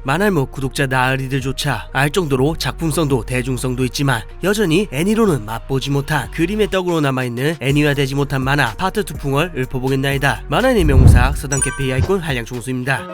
만화모 구독자 나으리들조차 알 정도로 작품성도 대중성도 있지만 여전히 애니로는 맛보지 못한 그림의 떡으로 남아있는 애니화되지 못한 만화 파트 2 풍을 읊어보겠나이다. 만화의 명사학 서당캐페 아이콘 한량총수입니다.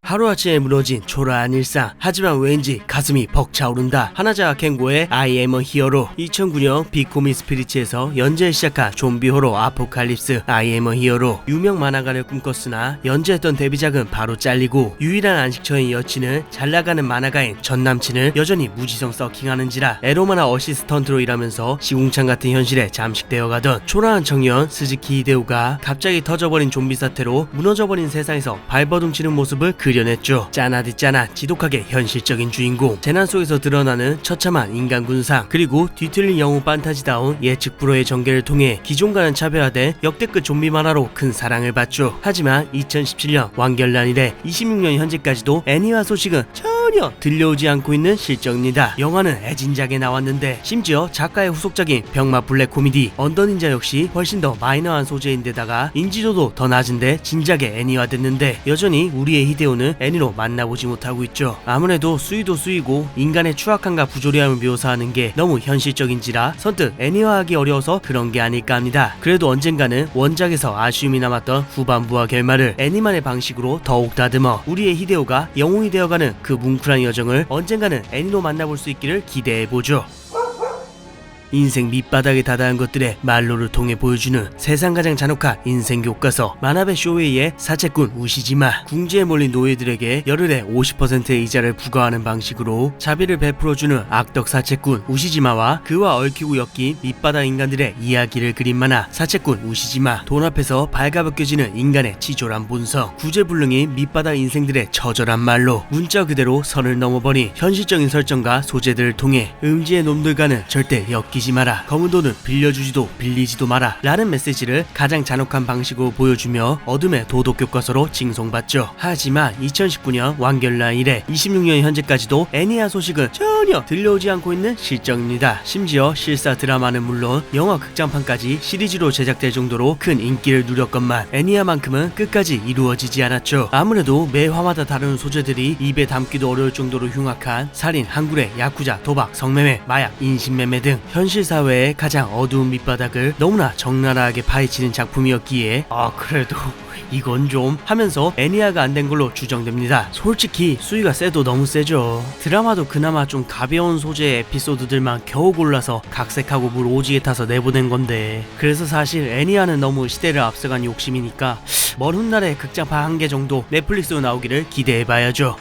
하루아침에 무너진 초라한 일상, 하지만 왠지 가슴이 벅차오른다. 하나자와 켄고의 I am a hero. 2009년 비코미 스피리츠에서 연재를 시작한 좀비 호러 아포칼립스 I am a hero. 유명 만화가를 꿈꿨으나 연재했던 데뷔작은 바로 잘리고 유일한 안식처인 여친은 잘나가는 만화가인 전 남친을 여전히 무지성 서킹하는지라 에로만화 어시스턴트로 일하면서 시궁창 같은 현실에 잠식되어 가던 초라한 청년 스즈키 히데오가 갑자기 터져버린 좀비 사태로 무너져버린 세상에서 발버둥치는 모습을 그려냈죠. 짠하디 짠한 지독하게 현실적인 주인공, 재난 속에서 드러나는 처참한 인간 군상, 그리고 뒤틀린 영웅 판타지다운 예측 불허의 전개를 통해 기존과는 차별화된 역대급 좀비 만화로 큰 사랑을 받죠. 하지만 2017년 완결난 이래 26년 현재까지도 애니화 소식은 전혀 들려오지 않고 있는 실정입니다. 영화는 애진작에 나왔는데 심지어 작가의 후속작인 병마 블랙 코미디 언더닌자 역시 훨씬 더 마이너한 소재인데다가 인지도도 더 낮은데 진작에 애니화됐는데 여전히 우리의 히데오는 애니로 만나보지 못하고 있죠. 아무래도 수위도 수위고 인간의 추악함과 부조리함을 묘사하는 게 너무 현실적인지라 선뜻 애니화하기 어려워서 그런 게 아닐까 합니다. 그래도 언젠가는 원작에서 아쉬움이 남았던 후반부와 결말을 애니만의 방식으로 더욱 다듬어 우리의 히데오가 영웅이 되어가는 그 뭉클한 여정을 언젠가는 애니로 만나볼 수 있기를 기대해보죠. 인생 밑바닥에 다다른 것들의 말로를 통해 보여주는 세상 가장 잔혹한 인생 교과서 만화배 쇼웨이의 사채꾼 우시지마. 궁지에 몰린 노예들에게 열흘에 50%의 이자를 부과하는 방식으로 자비를 베풀어주는 악덕 사채꾼 우시지마와 그와 얽히고 엮인 밑바닥 인간들의 이야기를 그린 만화 사채꾼 우시지마. 돈 앞에서 발가벗겨지는 인간의 치졸한 본성, 구제불능인 밑바닥 인생들의 처절한 말로 문자 그대로 선을 넘어버린 현실적인 설정과 소재들을 통해 음지의 놈들과는 절대 엮이지 마라, 검은 돈은 빌려주지도 빌리지도 마라 라는 메시지를 가장 잔혹한 방식으로 보여주며 어둠의 도덕교과서로 칭송받죠. 하지만 2019년 완결난 이래 26년 현재까지도 애니화 소식은 전혀 들려오지 않고 있는 실정입니다. 심지어 실사 드라마는 물론 영화 극장판까지 시리즈로 제작될 정도로 큰 인기를 누렸건만 애니화만큼은 끝까지 이루어지지 않았죠. 아무래도 매 화마다 다른 소재들이 입에 담기도 어려울 정도로 흉악한 살인, 항구레, 야쿠자, 도박, 성매매, 마약, 인신매매 등 현실 사회의 가장 어두운 밑바닥을 너무나 적나라하게 파헤치는 작품이었기에 그래도 이건 좀 하면서 애니화가 안 된 걸로 추정됩니다. 솔직히 수위가 세도 너무 세죠. 드라마도 그나마 좀 가벼운 소재의 에피소드들만 겨우 골라서 각색하고 물 오지게 타서 내보낸 건데, 그래서 사실 애니화는 너무 시대를 앞서간 욕심이니까 먼 훗날에 극장판 1개 정도 넷플릭스로 나오기를 기대해봐야죠.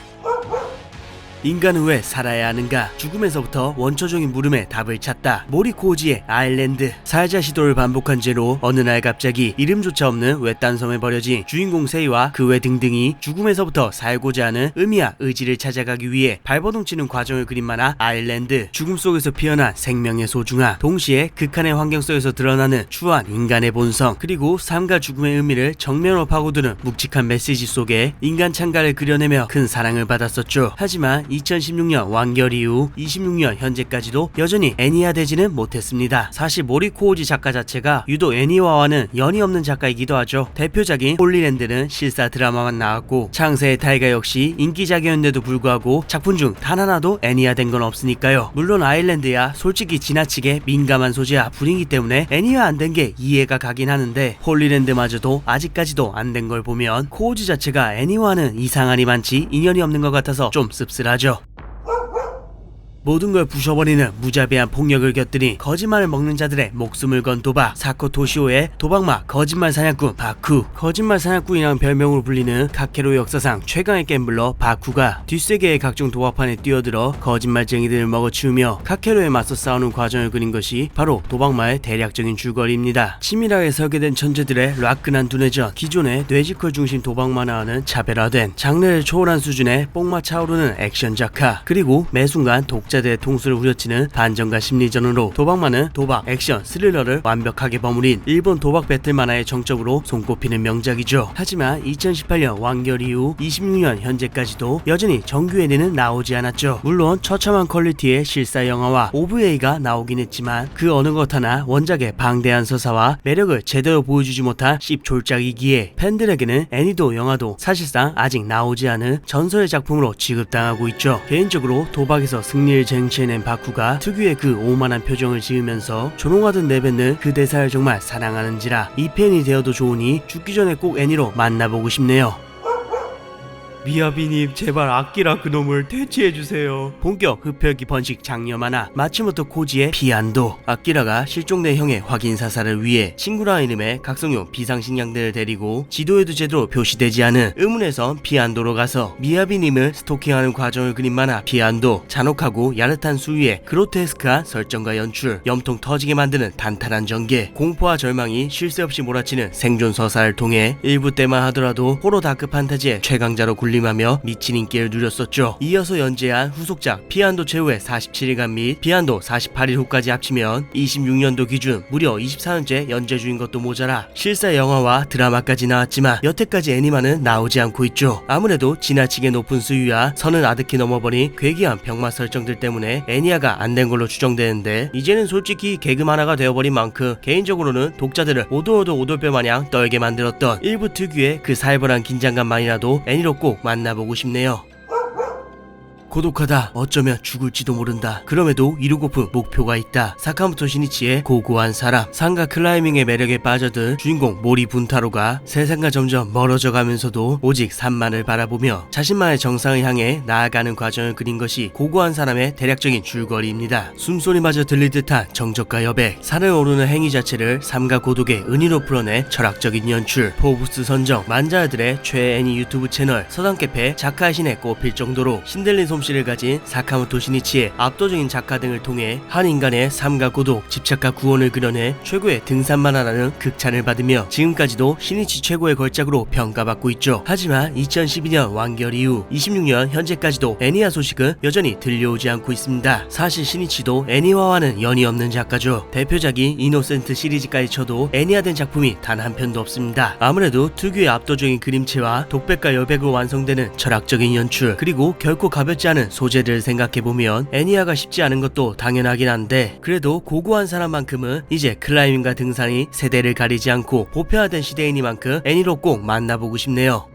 인간은 왜 살아야 하는가? 죽음에서부터 원초적인 물음에 답을 찾다. 모리코우지의 아일랜드. 살자 시도를 반복한 채로 어느 날 갑자기 이름조차 없는 외딴 섬에 버려진 주인공 세이와 그 외 등등이 죽음에서부터 살고자 하는 의미와 의지를 찾아가기 위해 발버둥치는 과정을 그린 만화 아일랜드. 죽음 속에서 피어난 생명의 소중함, 동시에 극한의 환경 속에서 드러나는 추한 인간의 본성, 그리고 삶과 죽음의 의미를 정면으로 파고드는 묵직한 메시지 속에 인간 창가를 그려내며 큰 사랑을 받았었죠. 하지만 2016년 완결 이후 26년 현재까지도 여전히 애니화되지는 못했습니다. 사실 모리코우지 작가 자체가 유독 애니화와는 연이 없는 작가이기도 하죠. 대표작인 홀리랜드는 실사 드라마만 나왔고 창세의 타이가 역시 인기작이었는데도 불구하고 작품 중 단 하나도 애니화된 건 없으니까요. 물론 아일랜드야 솔직히 지나치게 민감한 소재와 분위기 때문에 애니화 안 된 게 이해가 가긴 하는데 홀리랜드마저도 아직까지도 안 된 걸 보면 코우지 자체가 애니화는 이상하니 많지 인연이 없는 것 같아서 좀 씁쓸하죠. 모든 걸 부셔버리는 무자비한 폭력을 곁들인 거짓말을 먹는 자들의 목숨을 건 도박, 사코 토시오의 도박마 거짓말 사냥꾼 바쿠. 거짓말 사냥꾼이라는 별명으로 불리는 카케로 역사상 최강의 갬블러 바쿠가 뒷세계의 각종 도박판에 뛰어들어 거짓말쟁이들을 먹어치우며 카케로에 맞서 싸우는 과정을 그린 것이 바로 도박마의 대략적인 줄거리입니다. 치밀하게 설계된 천재들의 라끈한 두뇌전, 기존의 뇌지컬 중심 도박 만화와는 차별화된 장르를 초월한 수준의 뽕마 차오르는 액션 작화, 그리고 매 순간 독 독자들의 통수를 후려치는 반전과 심리전으로 도박만은 도박, 액션, 스릴러를 완벽하게 버무린 일본 도박 배틀 만화의 정점으로 손꼽히는 명작이죠. 하지만 2018년 완결 이후 26년 현재까지도 여전히 정규 애니는 나오지 않았죠. 물론 처참한 퀄리티의 실사 영화와 OVA가 나오긴 했지만 그 어느 것 하나 원작의 방대한 서사와 매력을 제대로 보여주지 못한 씹졸작이기에 팬들에게는 애니도 영화도 사실상 아직 나오지 않은 전설의 작품으로 취급당하고 있죠. 개인적으로 도박에서 승리를 쟁취해낸 바쿠가 특유의 그 오만한 표정을 지으면서 조롱하듯 내뱉는 그 대사를 정말 사랑하는지라 이 팬이 되어도 좋으니 죽기 전에 꼭 애니로 만나보고 싶네요. 미야비님 제발 아끼라 그놈을 퇴치해주세요. 본격 흡혈귀 번식 장녀 만화 마츠모토 코지의 피안도. 아끼라가 실종된 형의 확인 사살을 위해 친구라는 이름의 각성용 비상식량들을 데리고 지도에도 제대로 표시되지 않은 의문에선 피안도로 가서 미야비님을 스토킹하는 과정을 그린 만화 피안도. 잔혹하고 야릇한 수위에 그로테스크한 설정과 연출, 염통 터지게 만드는 단단한 전개, 공포와 절망이 쉴 새 없이 몰아치는 생존 서사를 통해 일부 때만 하더라도 호러 다크 판타지의 최강자로 군림하며 미친 인기를 누렸었죠. 이어서 연재한 후속작 피안도 최후의 47일간 및 피안도 48일 후까지 합치면 26년도 기준 무려 24년째 연재 중인 것도 모자라 실사 영화와 드라마까지 나왔지만 여태까지 애니만은 나오지 않고 있죠. 아무래도 지나치게 높은 수위와 선을 아득히 넘어버린 괴기한 병맛 설정들 때문에 애니화가 안 된 걸로 추정되는데, 이제는 솔직히 개그 만화가 되어버린 만큼 개인적으로는 독자들을 오돌오돌 마냥 떨게 만들었던 일부 특유의 그 살벌한 긴장감만이라도 애니로 꼭 만나보고 싶네요. 고독하다, 어쩌면 죽을지도 모른다. 그럼에도 이루고픈 목표가 있다. 사카모토 시니치의 고고한 사람. 산과 클라이밍의 매력에 빠져든 주인공 모리 분타로가 세상과 점점 멀어져 가면서도 오직 산만을 바라보며 자신만의 정상을 향해 나아가는 과정을 그린 것이 고고한 사람의 대략적인 줄거리입니다. 숨소리마저 들릴 듯한 정적과 여백, 산을 오르는 행위 자체를 삶과 고독의 은희로 풀어낸 철학적인 연출, 포브스 선정 만자들의 최애 애니 유튜브 채널 서당캐페 작가의 신에 꼽힐 정도로 신들린 솜씨를 가진 사카모토 시니치의 압도적인 작가 등을 통해 한 인간의 삶과 고독, 집착과 구원을 그려내 최고의 등산 만화라는 극찬을 받으며 지금까지도 시니치 최고의 걸작으로 평가받고 있죠. 하지만 2012년 완결 이후 26년 현재까지도 애니화 소식은 여전히 들려오지 않고 있습니다. 사실 시니치도 애니화와는 연이 없는 작가죠. 대표작인 이노센트 시리즈까지 쳐도 애니화된 작품이 단 한 편도 없습니다. 아무래도 특유의 압도적인 그림체와 독백과 여백으로 완성되는 철학적인 연출, 그리고 결코 가볍지 않은 소재들을 생각해보면 애니화가 쉽지 않은 것도 당연하긴 한데, 그래도 고고한 사람만큼은 이제 클라이밍과 등산이 세대를 가리지 않고 보편화된 시대이니만큼 애니로 꼭 만나보고 싶네요.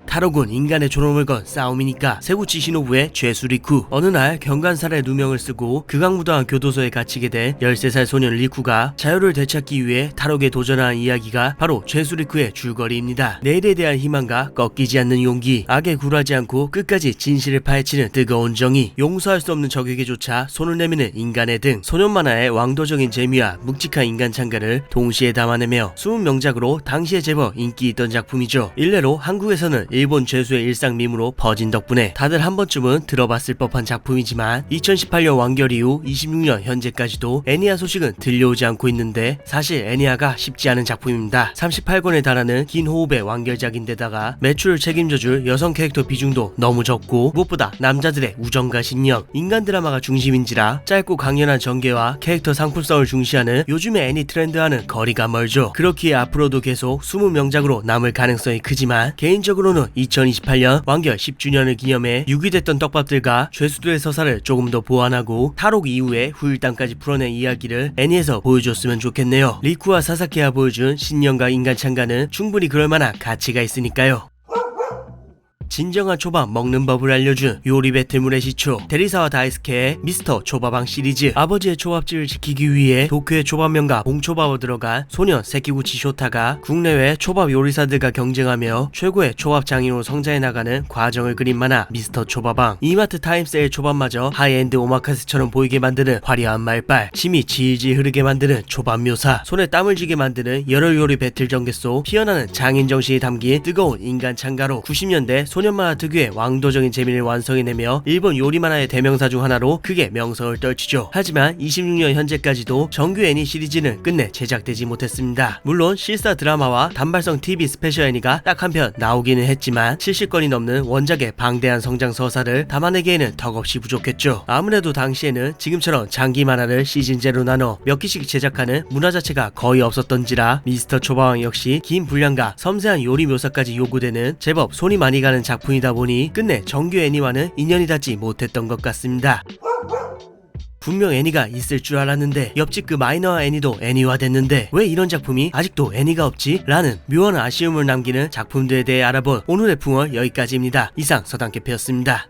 타로군 인간의 존엄을 건 싸움이니까. 세구치 시노부의 죄수 리쿠. 어느 날 경간살의 누명을 쓰고 극악무도한 교도소에 갇히게 된 13살 소년 리쿠가 자유를 되찾기 위해 타로에 도전하는 이야기가 바로 죄수 리쿠의 줄거리입니다. 내일에 대한 희망과 꺾이지 않는 용기, 악에 굴하지 않고 끝까지 진실을 파헤치는 뜨거운 정의, 용서할 수 없는 적에게조차 손을 내미는 인간의 등 소년 만화의 왕도적인 재미와 묵직한 인간 찬가를 동시에 담아내며 숨은 명작으로 당시에 제법 인기 있던 작품이죠. 일례로 한국에서는 일본 죄수의 일상 밈으로 퍼진 덕분에 다들 한 번쯤은 들어봤을 법한 작품이지만 2018년 완결 이후 26년 현재까지도 애니화 소식은 들려오지 않고 있는데, 사실 애니화가 쉽지 않은 작품입니다. 38권에 달하는 긴 호흡의 완결작인데다가 매출을 책임져줄 여성 캐릭터 비중도 너무 적고 무엇보다 남자들의 우정과 신념, 인간 드라마가 중심인지라 짧고 강렬한 전개와 캐릭터 상품성을 중시하는 요즘의 애니 트렌드와는 거리가 멀죠. 그렇기에 앞으로도 계속 숨은 명작으로 남을 가능성이 크지만, 개인적으로는 2028년 완결 10주년을 기념해 유기됐던 떡밥들과 죄수들의 서사를 조금 더 보완하고 탈옥 이후에 후일담까지 풀어낸 이야기를 애니에서 보여줬으면 좋겠네요. 리쿠와 사사키가 보여준 신념과 인간 찬가는 충분히 그럴만한 가치가 있으니까요. 진정한 초밥 먹는 법을 알려준 요리 배틀물의 시초, 대리사와 다이스케의 미스터 초밥왕 시리즈. 아버지의 초밥집을 지키기 위해 도쿄의 초밥면과 봉초밥으로 들어간 소년 세키구치 쇼타가 국내외 초밥 요리사들과 경쟁하며 최고의 초밥 장인으로 성장해 나가는 과정을 그린 만화 미스터 초밥왕. 이마트 타임세일 초밥마저 하이엔드 오마카세처럼 보이게 만드는 화려한 말빨, 침이 질질 흐르게 만드는 초밥 묘사, 손에 땀을 쥐게 만드는 여러 요리 배틀 전개 속 피어나는 장인 정신이 담긴 뜨거운 인간 찬가로 90년대 소년 만화 특유의 왕도적인 재미를 완성해내며 일본 요리 만화의 대명사 중 하나로 크게 명성을 떨치죠. 하지만 26년 현재까지도 정규 애니 시리즈는 끝내 제작되지 못했습니다. 물론 실사 드라마와 단발성 TV 스페셜 애니가 딱 한 편 나오기는 했지만 70건이 넘는 원작의 방대한 성장 서사를 담아내기에는 턱없이 부족했죠. 아무래도 당시에는 지금처럼 장기 만화를 시즌제로 나눠 몇 기씩 제작하는 문화 자체가 거의 없었던지라 미스터 초밥왕 역시 긴 분량과 섬세한 요리 묘사까지 요구되는 제법 손이 많이 가는 작품이다 보니 끝내 정규 애니와는 인연이 닿지 못했던 것 같습니다. 분명 애니가 있을 줄 알았는데 옆집 그 마이너한 애니도 애니화 됐는데 왜 이런 작품이 아직도 애니가 없지? 라는 묘한 아쉬움을 남기는 작품들에 대해 알아본 오늘의 풍월 여기까지입니다. 이상 서당캐페였습니다.